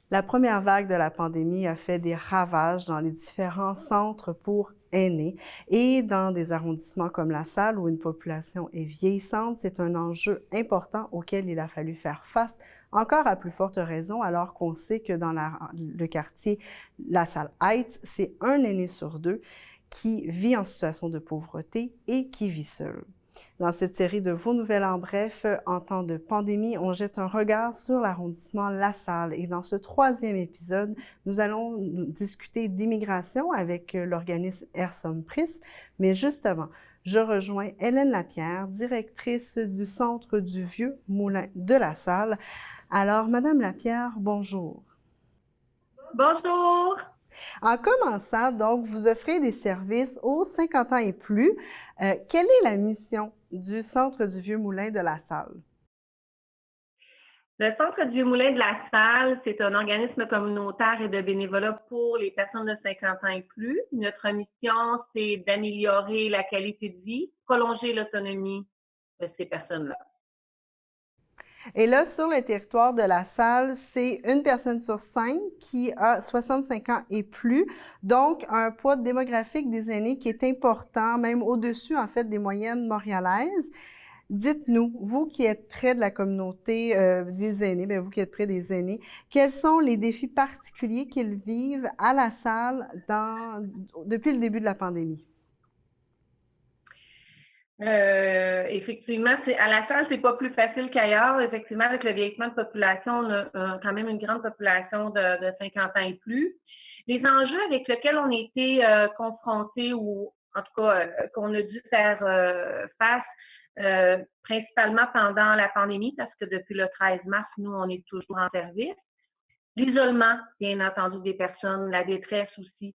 La première vague de la pandémie a fait des ravages dans les différents centres pour aînés et dans des arrondissements comme La Salle où une population est vieillissante, c'est un enjeu important auquel il a fallu faire face, encore à plus forte raison alors qu'on sait que dans le quartier La Salle Heights, c'est un aîné sur deux qui vit en situation de pauvreté et qui vit seul. Dans cette série de Vos nouvelles en bref, en temps de pandémie, on jette un regard sur l'arrondissement La Salle. Et dans ce troisième épisode, nous allons discuter d'immigration avec l'organisme Pris. Mais juste avant, je rejoins Hélène Lapierre, directrice du Centre du Vieux Moulin de La Salle. Alors, Madame Lapierre, bonjour. Bonjour. En commençant, donc, vous offrez des services aux 50 ans et plus. Quelle est la mission du Centre du Vieux Moulin de La Salle? Le Centre du Moulin de la Salle, c'est un organisme communautaire et de bénévolat pour les personnes de 50 ans et plus. Notre mission, c'est d'améliorer la qualité de vie, prolonger l'autonomie de ces personnes-là. Et là, sur le territoire de La Salle, c'est une personne sur cinq qui a 65 ans et plus. Donc, un poids démographique des aînés qui est important, même au-dessus, en fait, des moyennes montréalaises. Dites-nous, vous qui êtes près de la communauté des aînés, bien, vous qui êtes près des aînés, quels sont les défis particuliers qu'ils vivent à La Salle depuis le début de la pandémie? Effectivement, à la salle, c'est pas plus facile qu'ailleurs. Effectivement, avec le vieillissement de population, on a quand même une grande population de 50 ans et plus. Les enjeux avec lesquels on a été confrontés ou en tout cas qu'on a dû faire face, principalement pendant la pandémie, parce que depuis le 13 mars, nous, on est toujours en service. L'isolement, bien entendu, des personnes, la détresse aussi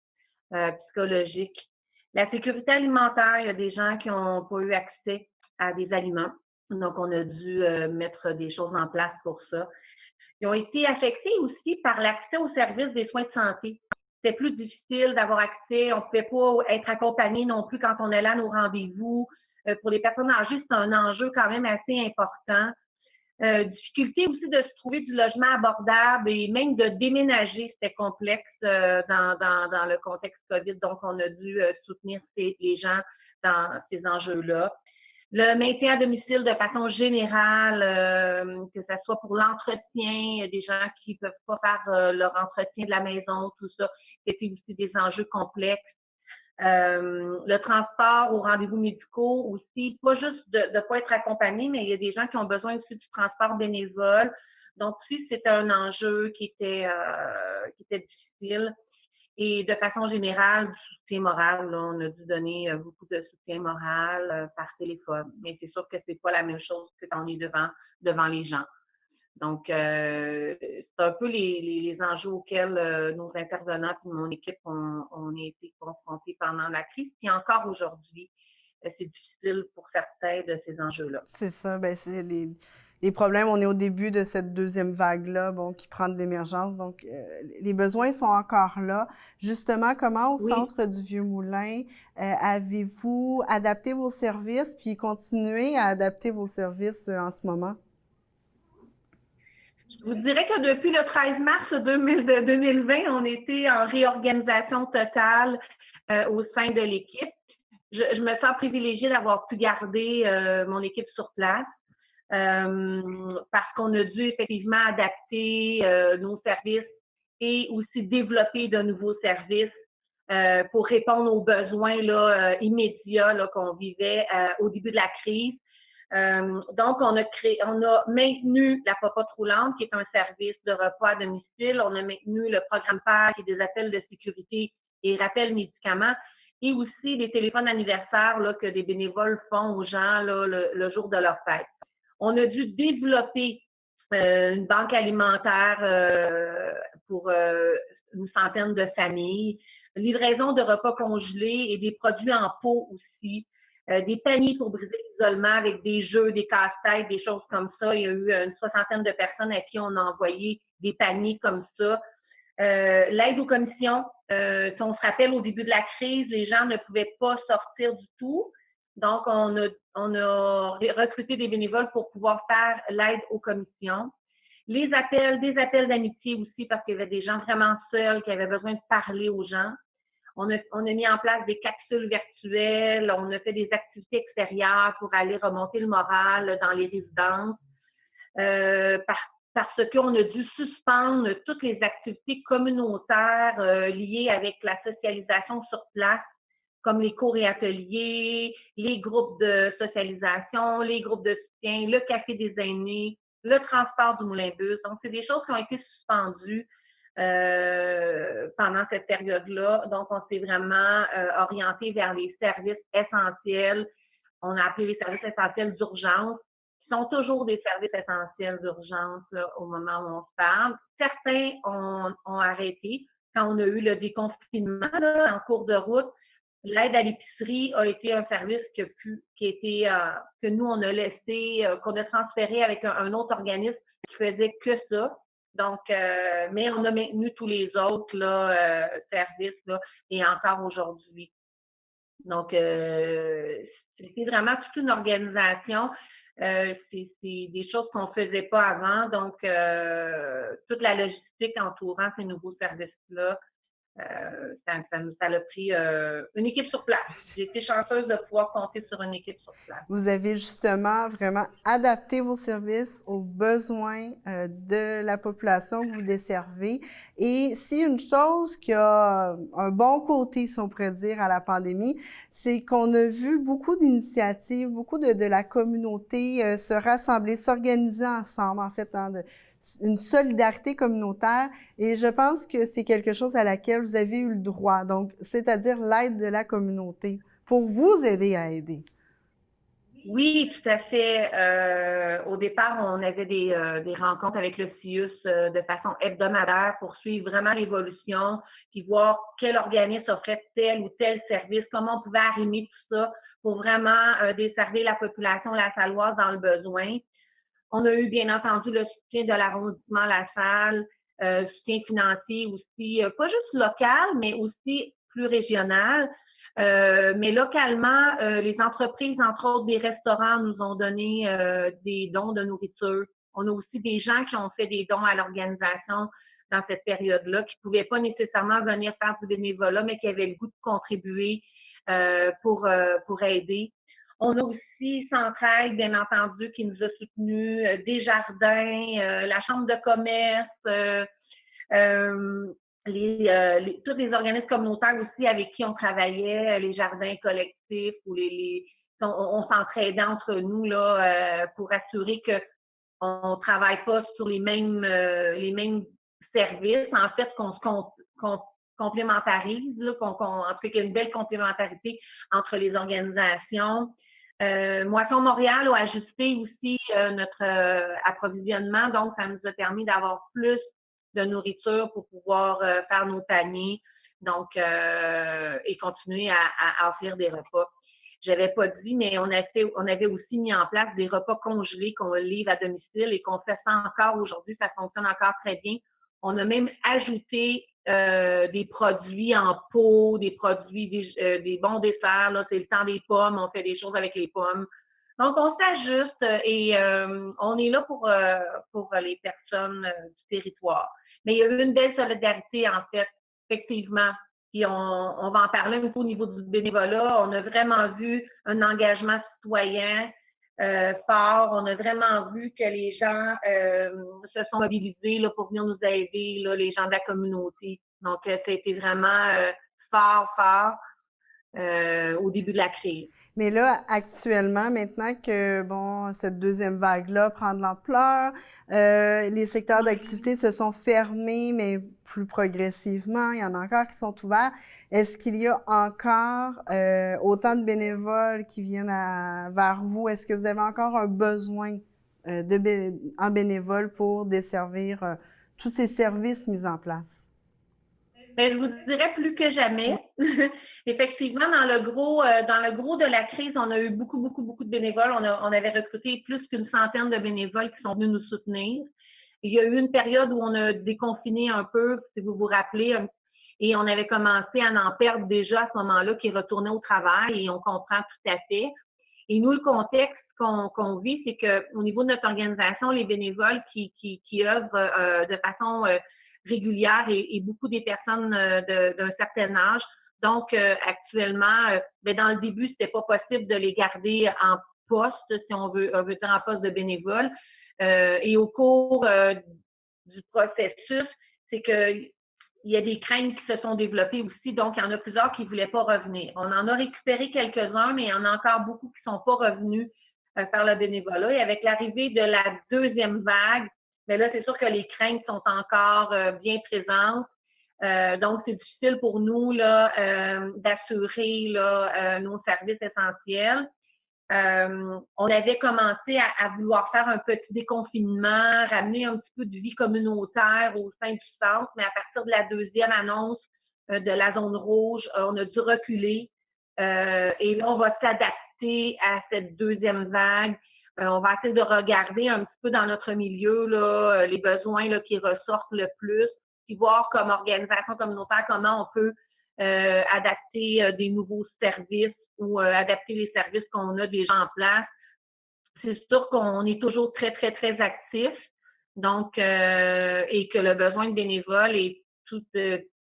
psychologique. La sécurité alimentaire, il y a des gens qui n'ont pas eu accès à des aliments. Donc, on a dû mettre des choses en place pour ça. Ils ont été affectés aussi par l'accès aux services des soins de santé. C'était plus difficile d'avoir accès. On ne pouvait pas être accompagné non plus quand on allait à nos rendez-vous. Pour les personnes âgées, c'est un enjeu quand même assez important. Difficulté aussi de se trouver du logement abordable et même de déménager, c'était complexe dans le contexte COVID. Donc, on a dû soutenir les gens dans ces enjeux-là. Le maintien à domicile de façon générale, que ce soit pour l'entretien, il y a des gens qui ne peuvent pas faire leur entretien de la maison, tout ça, c'était aussi des enjeux complexes. Le transport aux rendez-vous médicaux aussi, pas juste de ne pas être accompagné, mais il y a des gens qui ont besoin aussi du transport bénévole. Donc, si c'était un enjeu qui était difficile. Et de façon générale, du soutien moral, là, on a dû donner beaucoup de soutien moral par téléphone. Mais c'est sûr que c'est pas la même chose que quand on est devant les gens. Donc, c'est un peu les enjeux auxquels nos intervenants et mon équipe ont été confrontés pendant la crise. Puis encore aujourd'hui, c'est difficile pour certains de ces enjeux-là. C'est ça, ben c'est les problèmes. On est au début de cette deuxième vague-là, bon, qui prend de l'émergence. Donc, les besoins sont encore là. Justement, comment au Oui, Centre du Vieux-Moulin avez-vous adapté vos services puis continué à adapter vos services en ce moment? je vous dirais que depuis le 13 mars 2020, on était en réorganisation totale au sein de l'équipe. Je me sens privilégiée d'avoir pu garder mon équipe sur place. Parce qu'on a dû effectivement adapter nos services et aussi développer de nouveaux services pour répondre aux besoins là, immédiats là, qu'on vivait au début de la crise. Donc, on a maintenu la popote roulante, qui est un service de repas à domicile. On a maintenu le programme PAR, qui est des appels de sécurité et rappels médicaments, et aussi les téléphones anniversaires là, que des bénévoles font aux gens là, le jour de leur fête. On a dû développer une banque alimentaire pour une centaine de familles, livraison de repas congelés et des produits en pot aussi, des paniers pour briser l'isolement avec des jeux, des casse-têtes, des choses comme ça. Il y a eu une soixantaine de personnes à qui on a envoyé des paniers comme ça. L'aide aux commissions, si on se rappelle au début de la crise, les gens ne pouvaient pas sortir du tout. Donc, on a recruté des bénévoles pour pouvoir faire l'aide aux commissions. des appels d'amitié aussi, parce qu'il y avait des gens vraiment seuls qui avaient besoin de parler aux gens. On a mis en place des capsules virtuelles, on a fait des activités extérieures pour aller remonter le moral dans les résidences. Parce qu'on a dû suspendre toutes les activités communautaires liées avec la socialisation sur place, comme les cours et ateliers, les groupes de socialisation, les groupes de soutien, le café des aînés, le transport du moulin-bus. Donc, c'est des choses qui ont été suspendues pendant cette période-là. Donc, on s'est vraiment orienté vers les services essentiels. On a appelé les services essentiels d'urgence, qui sont toujours des services essentiels d'urgence au moment où on se parle. Certains ont arrêté quand on a eu le déconfinement là, en cours de route. L'aide à l'épicerie a été un service que nous, on a laissé, qu'on a transféré avec un autre organisme qui faisait que ça. Donc, mais on a maintenu tous les autres là, services là, et encore aujourd'hui. Donc, c'est vraiment toute une organisation. C'est des choses qu'on ne faisait pas avant. Donc, toute la logistique entourant ces nouveaux services-là, ça a pris une équipe sur place. J'ai été chanceuse de pouvoir compter sur une équipe sur place. Vous avez justement vraiment adapté vos services aux besoins de la population que vous desservez. Et si une chose qui a un bon côté, si on pourrait dire, à la pandémie, c'est qu'on a vu beaucoup d'initiatives, beaucoup de la communauté se rassembler, s'organiser ensemble, en fait, une solidarité communautaire, et je pense que c'est quelque chose à laquelle vous avez eu le droit, donc c'est-à-dire l'aide de la communauté, pour vous aider à aider. Oui, tout à fait. Au départ, on avait des rencontres avec le CIUS de façon hebdomadaire pour suivre vraiment l'évolution, puis voir quel organisme offrait tel ou tel service, comment on pouvait arrimer tout ça pour vraiment desservir la population la Salloise dans le besoin. On a eu, bien entendu, le soutien de l'arrondissement La Salle, soutien financier aussi, pas juste local, mais aussi plus régional. Mais localement, les entreprises, entre autres des restaurants, nous ont donné des dons de nourriture. On a aussi des gens qui ont fait des dons à l'organisation dans cette période-là, qui ne pouvaient pas nécessairement venir faire du bénévolat, mais qui avaient le goût de contribuer pour aider. On a aussi Centraide, bien entendu, qui nous a soutenus, Desjardins, la Chambre de commerce, tous les organismes communautaires aussi avec qui on travaillait, les jardins collectifs ou on s'entraidait entre nous là pour assurer que on travaille pas sur les mêmes services, en fait qu'on se complémentarise, là, en tout cas qu'il y a une belle complémentarité entre les organisations. Moisson Montréal a ajusté aussi notre approvisionnement, donc ça nous a permis d'avoir plus de nourriture pour pouvoir faire nos paniers, donc et continuer à offrir des repas. J'avais pas dit, mais on avait aussi mis en place des repas congelés qu'on livre à domicile et qu'on fait ça encore aujourd'hui, ça fonctionne encore très bien. On a même ajouté des produits en pot, des produits, des bons desserts. Là, c'est le temps des pommes, on fait des choses avec les pommes. Donc, on s'ajuste et on est là pour les personnes du territoire. Mais il y a eu une belle solidarité, en fait, effectivement. Puis on va en parler un peu au niveau du bénévolat. On a vraiment vu un engagement citoyen fort. On a vraiment vu que les gens se sont mobilisés là, pour venir nous aider, là, les gens de la communauté. Donc, ça a été vraiment fort au début de la crise. Mais là, actuellement, maintenant que bon, cette deuxième vague-là prend de l'ampleur, les secteurs d'activité se sont fermés, mais plus progressivement, il y en a encore qui sont ouverts. Est-ce qu'il y a encore autant de bénévoles qui viennent vers vous? Est-ce que vous avez encore un besoin en bénévoles pour desservir tous ces services mis en place? Ben, je vous dirais plus que jamais. Effectivement, dans le gros de la crise, on a eu beaucoup de bénévoles. On avait recruté plus qu'une centaine de bénévoles qui sont venus nous soutenir. Il y a eu une période où on a déconfiné un peu, si vous vous rappelez, et on avait commencé à en perdre déjà à ce moment-là, qui retournaient au travail, et on comprend tout à fait. Et nous, le contexte qu'on vit, c'est que au niveau de notre organisation, les bénévoles qui œuvrent de façon régulière et beaucoup des personnes d'un certain âge. Donc, actuellement, dans le début, c'était pas possible de les garder en poste, si on veut dire en poste de bénévole. Et au cours du processus, c'est que il y a des craintes qui se sont développées aussi, donc il y en a plusieurs qui ne voulaient pas revenir. On en a récupéré quelques-uns, mais il y en a encore beaucoup qui ne sont pas revenus faire le bénévolat. Et avec l'arrivée de la deuxième vague, mais là, c'est sûr que les craintes sont encore bien présentes. Donc, c'est difficile pour nous là, d'assurer nos services essentiels. On avait commencé à vouloir faire un petit déconfinement, ramener un petit peu de vie communautaire au sein du centre, mais à partir de la deuxième annonce de la zone rouge, on a dû reculer. Et là, on va s'adapter à cette deuxième vague. On va essayer de regarder un petit peu dans notre milieu là, les besoins là, qui ressortent le plus, puis voir comme organisation communautaire comment on peut adapter des nouveaux services ou adapter les services qu'on a déjà en place. C'est sûr qu'on est toujours très, très, très actif. Donc, et que le besoin de bénévoles est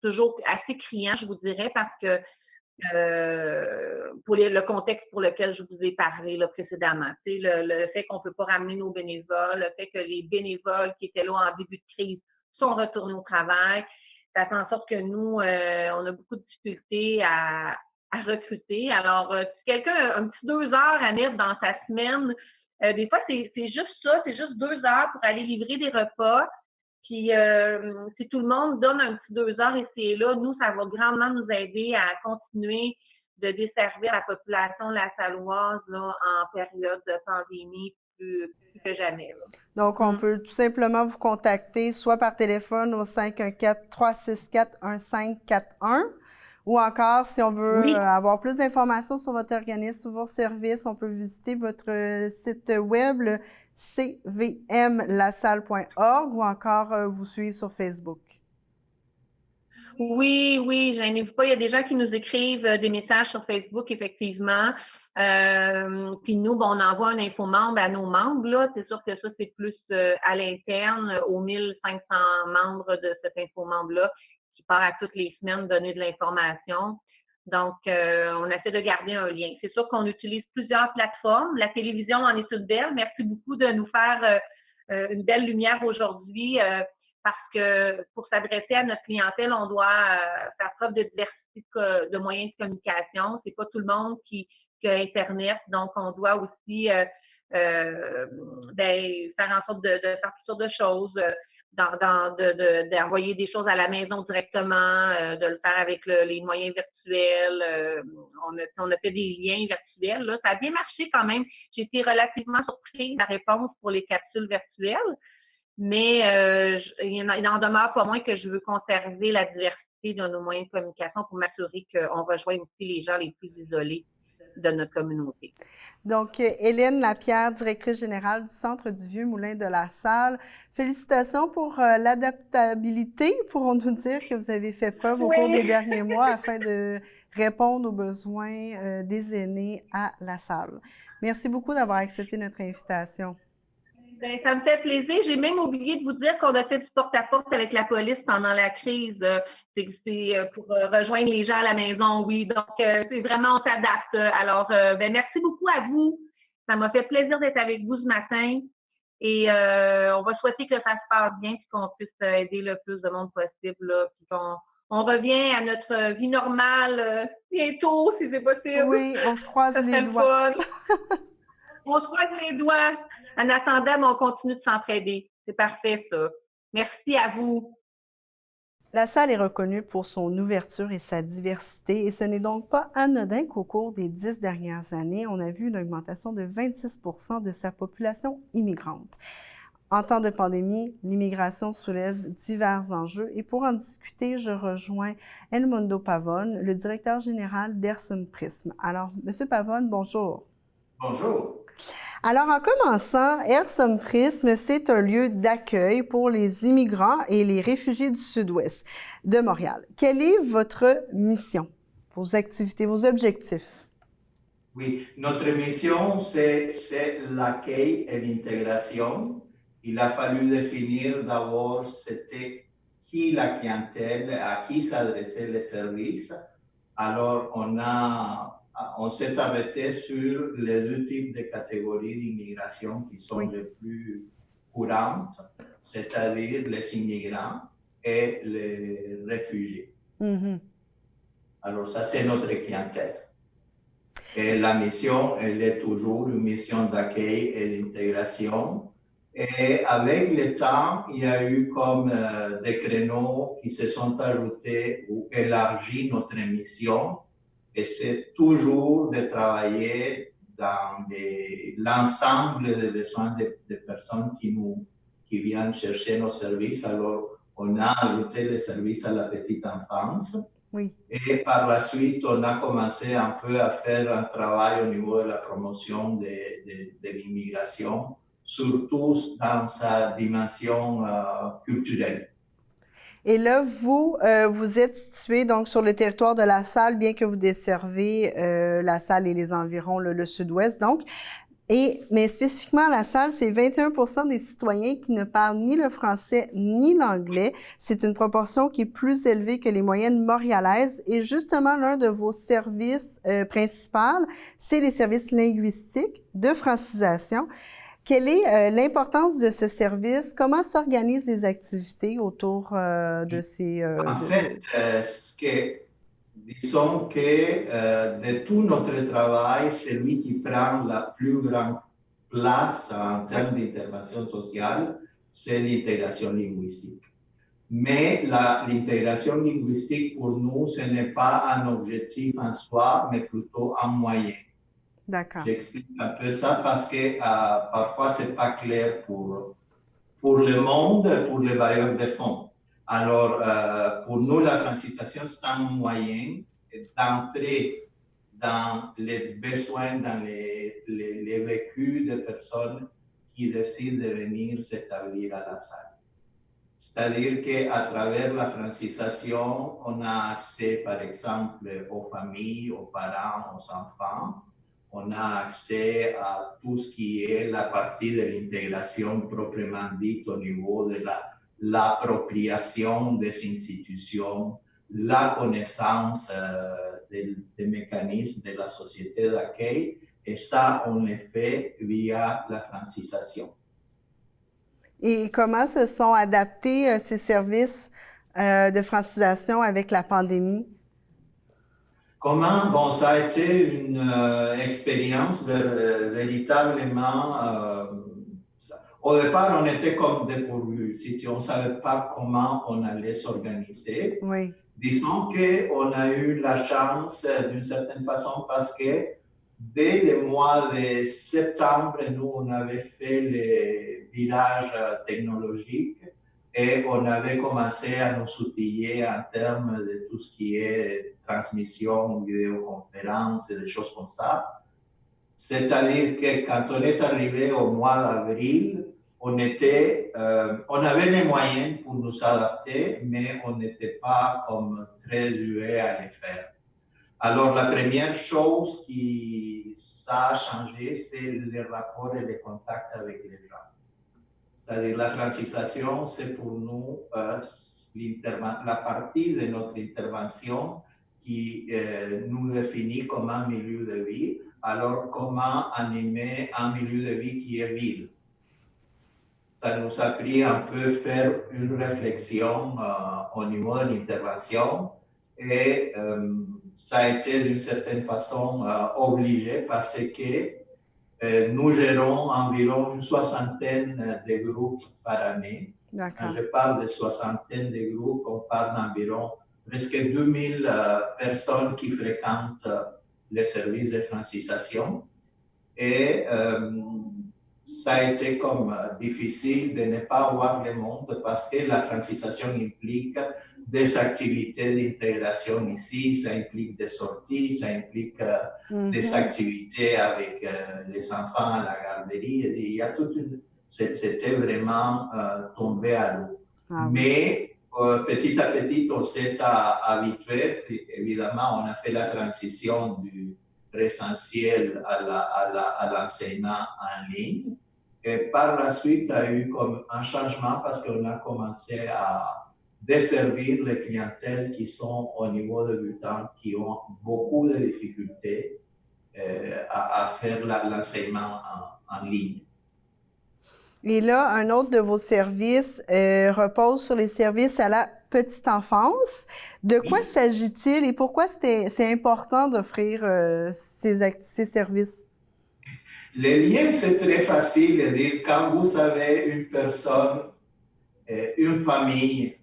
toujours assez criant, je vous dirais, parce que pour le contexte pour lequel je vous ai parlé là, précédemment. Le fait qu'on ne peut pas ramener nos bénévoles, le fait que les bénévoles qui étaient là en début de crise sont retournés au travail, ça fait en sorte que nous, on a beaucoup de difficultés à recruter. Alors, si quelqu'un a un petit 2 heures à mettre dans sa semaine, des fois, c'est juste ça, c'est juste 2 heures pour aller livrer des repas. Puis, si tout le monde donne un petit 2 heures ici et là, nous, ça va grandement nous aider à continuer de desservir la population lassalloise là, en période de pandémie plus que jamais. Là. Donc, on peut tout simplement vous contacter soit par téléphone au 514-364-1541 ou encore, si on veut avoir plus d'informations sur votre organisme, sur vos services, on peut visiter votre site web, le cvmlassalle.org ou encore vous suivre sur Facebook. Oui, gênez-vous pas. Il y a des gens qui nous écrivent des messages sur Facebook, effectivement. Puis nous, on envoie un infomembre à nos membres. Là, c'est sûr que ça, c'est plus à l'interne, aux 1500 membres de cet infomembre-là, qui part à toutes les semaines donner de l'information. Donc, on essaie de garder un lien. C'est sûr qu'on utilise plusieurs plateformes. La télévision en est une belle. Merci beaucoup de nous faire une belle lumière aujourd'hui parce que pour s'adresser à notre clientèle, on doit faire preuve de diversité de moyens de communication. C'est pas tout le monde qui a Internet, donc on doit aussi faire en sorte de faire toutes sortes de choses. D'envoyer des choses à la maison directement, de le faire avec les moyens virtuels. On a fait des liens virtuels. Là. Ça a bien marché quand même. J'ai été relativement surprise de la réponse pour les capsules virtuelles, mais il n'en demeure pas moins que je veux conserver la diversité de nos moyens de communication pour m'assurer qu'on rejoigne aussi les gens les plus isolés de notre communauté. Donc, Hélène Lapierre, directrice générale du Centre du Vieux-Moulin de la Salle. Félicitations pour l'adaptabilité, pourrons-nous dire, que vous avez fait preuve au cours des derniers mois afin de répondre aux besoins des aînés à la Salle. Merci beaucoup d'avoir accepté notre invitation. Bien, ça me fait plaisir. J'ai même oublié de vous dire qu'on a fait du porte-à-porte avec la police pendant la crise. C'est pour rejoindre les gens à la maison, oui. Donc, c'est vraiment, on s'adapte. Alors, merci beaucoup à vous. Ça m'a fait plaisir d'être avec vous ce matin. Et on va souhaiter que ça se passe bien et qu'on puisse aider le plus de monde possible. Là, puis on revient à notre vie normale bientôt, si c'est possible. Oui, on se croise les doigts. On se croise les doigts. En attendant, on continue de s'entraider. C'est parfait, ça. Merci à vous. La salle est reconnue pour son ouverture et sa diversité, et ce n'est donc pas anodin qu'au cours des 10 dernières années, on a vu une augmentation de 26 % de sa population immigrante. En temps de pandémie, l'immigration soulève divers enjeux, et pour en discuter, je rejoins Edmundo Pavone, le directeur général d'Ersum Prism. Alors, Monsieur Pavone, bonjour. Bonjour. Alors, en commençant, Ersum Prism, c'est un lieu d'accueil pour les immigrants et les réfugiés du Sud-Ouest de Montréal. Quelle est votre mission, vos activités, vos objectifs? Oui, notre mission, c'est l'accueil et l'intégration. Il a fallu définir d'abord c'était qui la clientèle, à qui s'adressaient les services. Alors, on s'est arrêté sur les deux types de catégories d'immigration qui sont Oui. les plus courantes, c'est-à-dire les immigrants et les réfugiés. Mhm. Alors, ça, c'est notre clientèle. Et la mission, elle est toujours une mission d'accueil et d'intégration. Et avec le temps, il y a eu comme des créneaux qui se sont ajoutés ou élargi notre mission. Et c'est toujours de travailler dans l'ensemble des besoins des personnes qui viennent chercher nos services. Alors, on a ajouté les services à la petite enfance. Oui. Et par la suite, on a commencé un peu à faire un travail au niveau de la promotion de l'immigration, surtout dans sa dimension culturelle. Et là, vous, vous êtes situé donc sur le territoire de La Salle, bien que vous desservez La Salle et les environs, le sud-ouest, donc. Mais spécifiquement, La Salle, c'est 21% des citoyens qui ne parlent ni le français ni l'anglais. C'est une proportion qui est plus élevée que les moyennes montréalaises. Et justement, l'un de vos services principaux, c'est les services linguistiques de francisation. Quelle est l'importance de ce service? Comment s'organisent les activités autour de ces... En fait, disons que de tout notre travail, celui qui prend la plus grande place en termes d'intervention sociale, c'est l'intégration linguistique. Mais l'intégration linguistique, pour nous, ce n'est pas un objectif en soi, mais plutôt un moyen. D'accord. J'explique un peu ça parce que parfois, ce n'est pas clair pour le monde, pour les bailleurs de fonds. Alors, pour nous, la francisation, c'est un moyen d'entrer dans les besoins, dans les vécus des personnes qui décident de venir s'établir à La Salle. C'est-à-dire qu'à travers la francisation, on a accès, par exemple, aux familles, aux parents, aux enfants. On a accès à tout ce qui est la partie de l'intégration proprement dite au niveau de l'appropriation des institutions, la connaissance des mécanismes de la société d'accueil. Et ça, on le fait via la francisation. Et comment se sont adaptés ces services de francisation avec la pandémie? Comment? Bon, ça a été une expérience véritablement... au départ, on était comme dépourvus. On ne savait pas comment on allait s'organiser. Oui. Disons qu'on a eu la chance d'une certaine façon parce que dès le mois de septembre, nous, on avait fait le virage technologique et on avait commencé à nous outiller en termes de tout ce qui est transmission, vidéoconférence et des choses comme ça. C'est-à-dire que quand on est arrivé au mois d'avril, on avait les moyens pour nous adapter, mais on n'était pas comme très doués à les faire. Alors, la première chose qui ça a changé, c'est les rapports et les contacts avec les gens. C'est-à-dire la francisation, c'est pour nous la partie de notre intervention qui nous définit comme un milieu de vie. Alors, comment animer un milieu de vie qui est vide? Ça nous a pris un peu faire une réflexion au niveau de l'intervention et ça a été d'une certaine façon obligé parce que nous gérons environ une soixantaine de groupes par année. Quand je parle de soixantaine de groupes, on parle d'environ presque 2000 personnes qui fréquentent les services de francisation. Et ça a été comme difficile de ne pas avoir le monde parce que la francisation implique des activités d'intégration ici, ça implique des sorties, ça implique des activités avec les enfants à la garderie. Il y a toute c'était vraiment tombé à l'eau. Ah, mais petit à petit, on s'est habitué. Évidemment, on a fait la transition du présentiel à l'enseignement en ligne. Et par la suite, il y a eu comme un changement parce qu'on a commencé à desservir les clientèles qui sont au niveau de Bhutan, qui ont beaucoup de difficultés à faire l'enseignement en ligne. Et là, un autre de vos services repose sur les services à la petite enfance. De quoi s'agit-il et pourquoi c'est important d'offrir ces services? Les liens, c'est très facile de dire quand vous avez une personne, une famille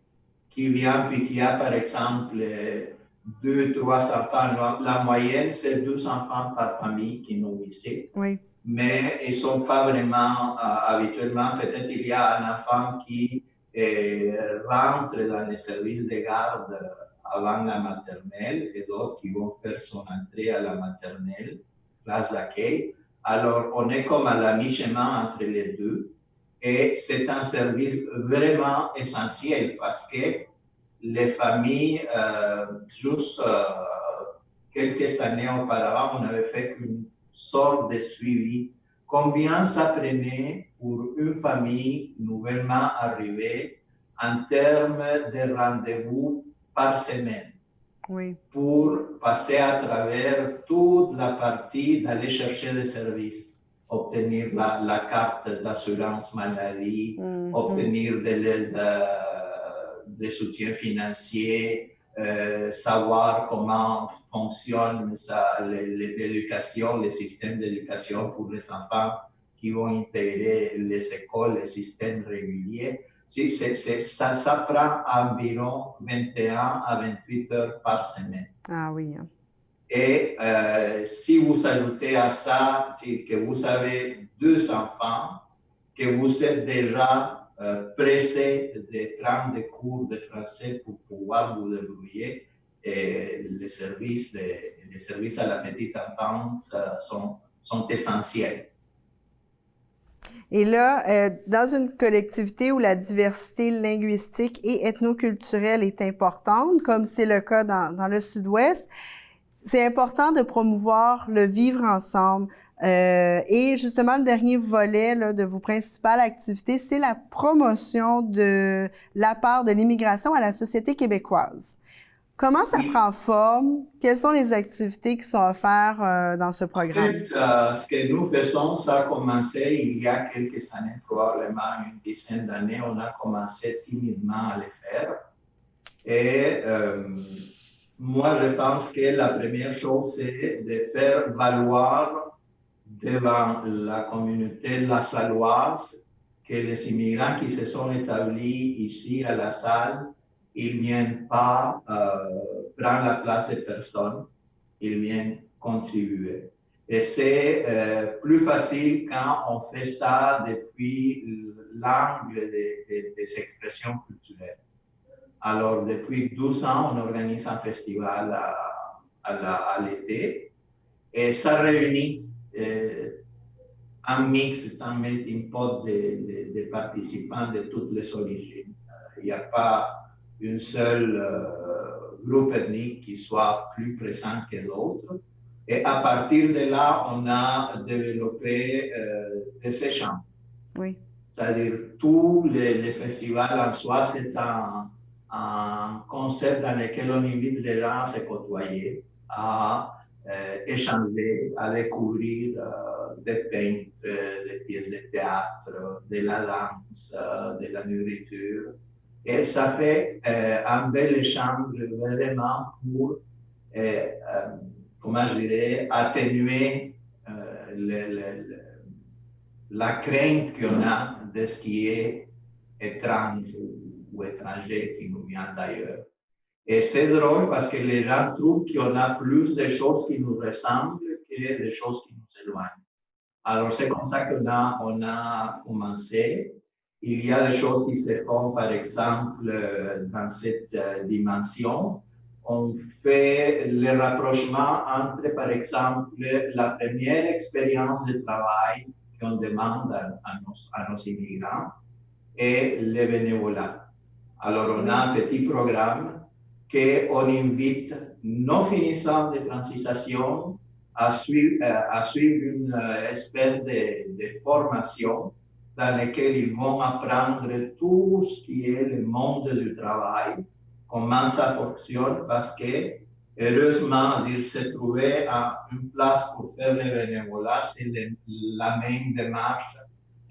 qui vient puis qui a par exemple 2, 3 enfants. La moyenne, c'est 2 enfants par famille qui nous visitent. Oui. Mais ils ne sont pas vraiment habituellement. Peut-être il y a un enfant qui rentre dans les services de garde avant la maternelle et d'autres qui vont faire son entrée à la maternelle, classe d'accueil. Alors, on est comme à la mi-chemin entre les deux. Et c'est un service vraiment essentiel parce que les familles, juste quelques années auparavant, on avait fait une sorte de suivi. Combien ça prenait pour une famille nouvellement arrivée en termes de rendez-vous par semaine? Oui. Pour passer à travers toute la partie d'aller chercher des services, obtenir la carte d'assurance maladie, obtenir de l'aide, des soutiens financiers, savoir comment fonctionne l'éducation, le système d'éducation pour les enfants qui vont intégrer les écoles, les systèmes réguliers. Ça prend environ 21 à 28 heures par semaine. Ah oui. Et si vous ajoutez à ça que vous avez 2 enfants, que vous êtes déjà pressé de prendre des cours de français pour pouvoir vous débrouiller, et les services à la petite enfance sont essentiels. Et là, dans une collectivité où la diversité linguistique et ethnoculturelle est importante, comme c'est le cas dans le Sud-Ouest, c'est important de promouvoir le vivre ensemble. Et justement, le dernier volet là, de vos principales activités, c'est la promotion de l'apport de l'immigration à la société québécoise. Comment ça prend forme? Quelles sont les activités qui sont offertes dans ce programme? En fait, ce que nous faisons, ça a commencé il y a quelques années, probablement une dizaine d'années. On a commencé timidement à le faire. Et moi, je pense que la première chose, c'est de faire valoir devant la communauté lassalloise que les immigrants qui se sont établis ici à La Salle, ils ne viennent pas prendre la place de personne, ils viennent contribuer. Et c'est plus facile quand on fait ça depuis l'angle des expressions culturelles. Alors, depuis 12 ans, on organise un festival à l'été et ça réunit un mix, un melting pot de participants de toutes les origines. Il n'y a pas un seul groupe ethnique qui soit plus présent que l'autre. Et à partir de là, on a développé des échanges. Oui. C'est-à-dire, tous les festivals en soi, c'est un concept dans lequel on invite les gens à se côtoyer, à échanger, à découvrir des peintres, des pièces de théâtre, de la danse, de la nourriture. Et ça fait un bel échange vraiment pour, comment je dirais, atténuer la crainte qu'on a de ce qui est étrange ou étranger qui nous vient d'ailleurs. Et c'est drôle parce que les gens trouvent qu'on a plus de choses qui nous ressemblent que des choses qui nous éloignent. Alors, c'est comme ça qu'on a commencé. Il y a des choses qui se font, par exemple, dans cette dimension. On fait le rapprochement entre, par exemple, la première expérience de travail qu'on demande à nos immigrants et le bénévolat. Alors, on a un petit programme qu'on invite nos finissants de francisation à suivre une espèce de formation dans laquelle ils vont apprendre tout ce qui est le monde du travail, comment ça fonctionne, parce que heureusement, ils se trouvaient à une place pour faire le bénévolat. C'est la même démarche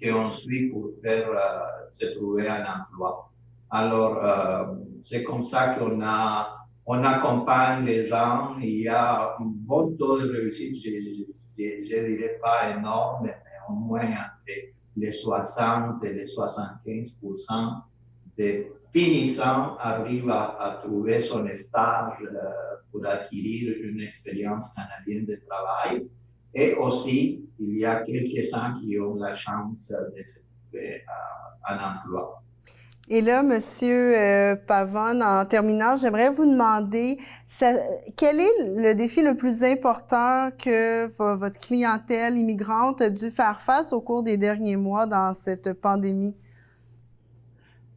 qu'on suit pour faire se trouver un emploi. Alors, c'est comme ça on accompagne les gens. Il y a un bon taux de réussite, je dirais pas énorme, mais au moins entre les 60 et les 75% des finissants arrivent à trouver son stage pour acquérir une expérience canadienne de travail. Et aussi, il y a quelques-uns qui ont la chance de se trouver un emploi. Et là, Monsieur Pavone, en terminant, j'aimerais vous demander quel est le défi le plus important que votre clientèle immigrante a dû faire face au cours des derniers mois dans cette pandémie?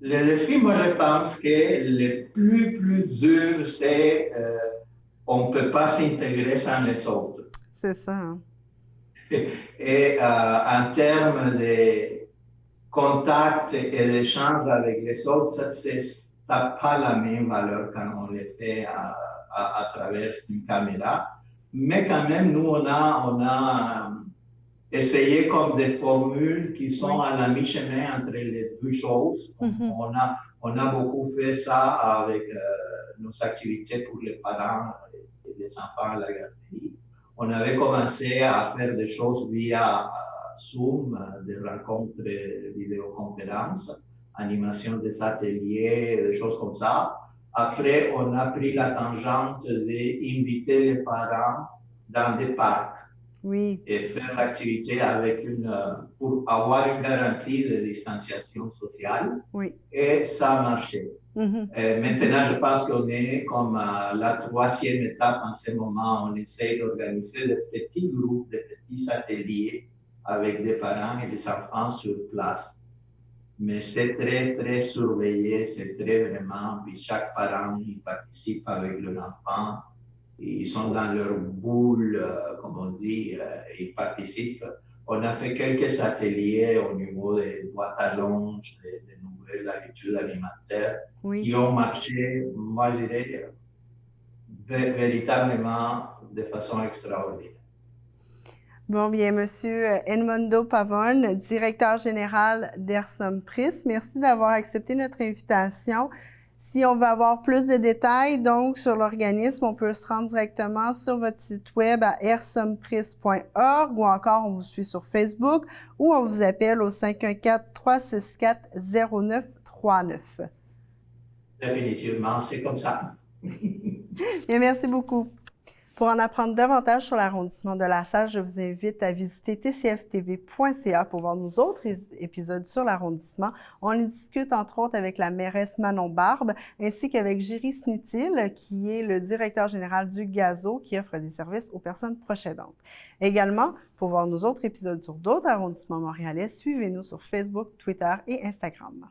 Le défi, moi, je pense que le plus dur, c'est on ne peut pas s'intégrer sans les autres. C'est ça. Hein? Et en termes de contact et d'échange avec les autres, ça n'a pas la même valeur quand on le fait à travers une caméra. Mais quand même, nous, on a essayé comme des formules qui sont à la mi-chemin entre les deux choses. On a beaucoup fait ça avec nos activités pour les parents et les enfants à la garderie. On avait commencé à faire des choses via Zoom, des rencontres vidéoconférences, animation des ateliers, des choses comme ça. Après, on a pris la tangente d'inviter les parents dans des parcs et faire l'activité pour avoir une garantie de distanciation sociale. Et ça a marché. Maintenant, je pense qu'on est comme à la troisième étape en ce moment. On essaie d'organiser des petits groupes, des petits ateliers avec des parents et des enfants sur place. Mais c'est très, très surveillé, c'est très vraiment, puis chaque parent, il participe avec l'enfant, ils sont dans leur boule, comme on dit, ils participent. On a fait quelques ateliers au niveau des boîtes à lunch, des nouvelles habitudes alimentaires, qui ont marché, moi je dirais, véritablement de façon extraordinaire. Bon, bien, Monsieur Edmundo Pavone, directeur général d'Ersum-Pris, merci d'avoir accepté notre invitation. Si on veut avoir plus de détails, donc, sur l'organisme, on peut se rendre directement sur votre site web à ersumpris.org ou encore on vous suit sur Facebook ou on vous appelle au 514-364-0939. Définitivement, c'est comme ça. Bien, merci beaucoup. Pour en apprendre davantage sur l'arrondissement de La Salle, je vous invite à visiter tcftv.ca pour voir nos autres épisodes sur l'arrondissement. On y discute entre autres avec la mairesse Manon Barbe ainsi qu'avec Jiry Snitil, qui est le directeur général du GAZO, qui offre des services aux personnes proches aidantes. Également, pour voir nos autres épisodes sur d'autres arrondissements montréalais, suivez-nous sur Facebook, Twitter et Instagram.